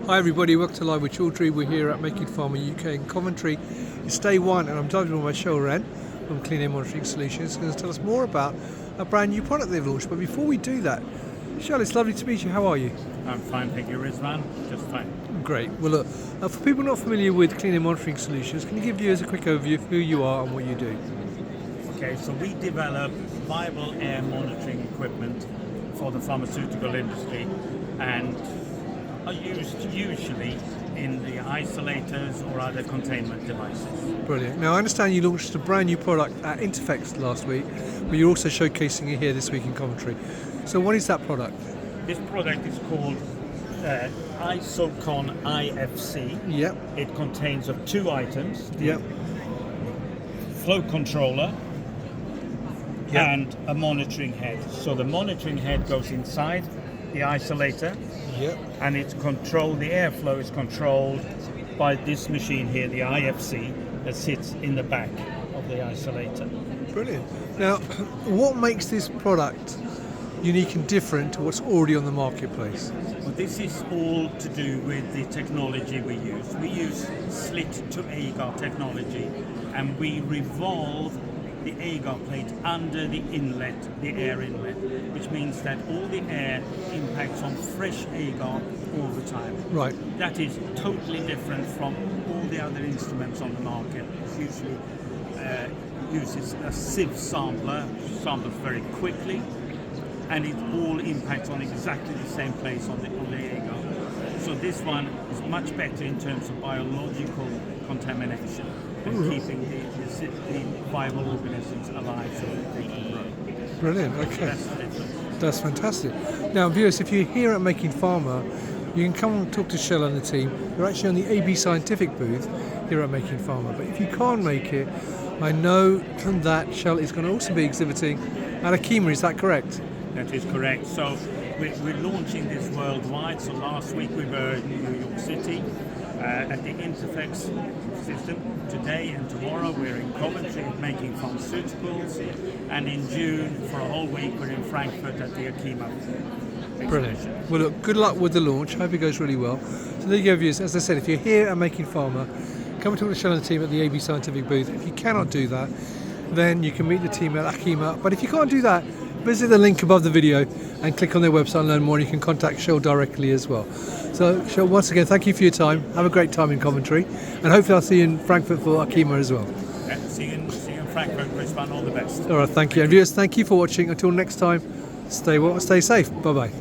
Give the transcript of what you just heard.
Hi everybody, welcome to Live with Children. We're here at Making Pharma UK in Coventry. It's day one and I'm joined with my Kjell Rehn from Clean Air Monitoring Solutions. He's going to tell us more about a brand new product they've launched. But before we do that, Kjell, it's lovely to meet you. How are you? I'm fine, thank you, Rizwan. Just fine. Great. Well look, for people not familiar with Clean Air Monitoring Solutions, can you give viewers a quick overview of who you are and what you do? Okay, so we develop viable air monitoring equipment for the pharmaceutical industry and are used usually in the isolators or other containment devices. Brilliant. Now I understand you launched a brand new product at Interfex last week, but you're also showcasing it here this week in Coventry. So what is that product? This product is called ISO-CON-IFC. Yep. It contains of two items. Yep. Flow controller Yep. and a monitoring head. So the monitoring head goes inside the isolator. Yep. And it's controlled, the airflow is controlled by this machine here, the IFC, that sits in the back of the isolator. Brilliant. Now, what makes this product unique and different to what's already on the marketplace? Well, this is all to do with the technology we use. We use slit to agar technology, and we revolve the agar plate under the inlet, the air inlet, which means that all the air impacts on fresh agar all the time. Right. That is totally different from all the other instruments on the market. It usually uses a sieve sampler, samples very quickly, and it all impacts on exactly the same place on the agar. So this one is much better in terms of biological contamination and keeping the viable organisms alive so that they can grow. Brilliant. Okay. That's the difference. That's fantastic. Now, viewers, if you're here at Making Pharma, you can come and talk to Kjell and the team. You're actually on the AB Scientific booth here at Making Pharma. But if you can't make it, I know that Kjell is going to also be exhibiting at ACHEMA. Is that correct? That is correct. So we're launching this worldwide. So last week we were in New York City at the Interfex system. Today and tomorrow we're in Coventry making pharmaceuticals, and in June for a whole week we're in Frankfurt at the ACHEMA. Brilliant. Well, look, good luck with the launch. Hope it goes really well. So there you go, viewers. As I said, if you're here at Making Pharma, come and talk to Kjell and the team at the AB Scientific booth. If you cannot do that, then you can meet the team at ACHEMA. But if you can't do that, visit the link above the video and click on their website and learn more. And you can contact Kjell directly as well. So, Kjell, once again, thank you for your time. Have a great time in Coventry, and hopefully I'll see you in Frankfurt for ACHEMA as well. See you in Frankfurt, Rizwan. All the best. All right, thank you. And viewers, thank you for watching. Until next time, stay well, stay safe. Bye-bye.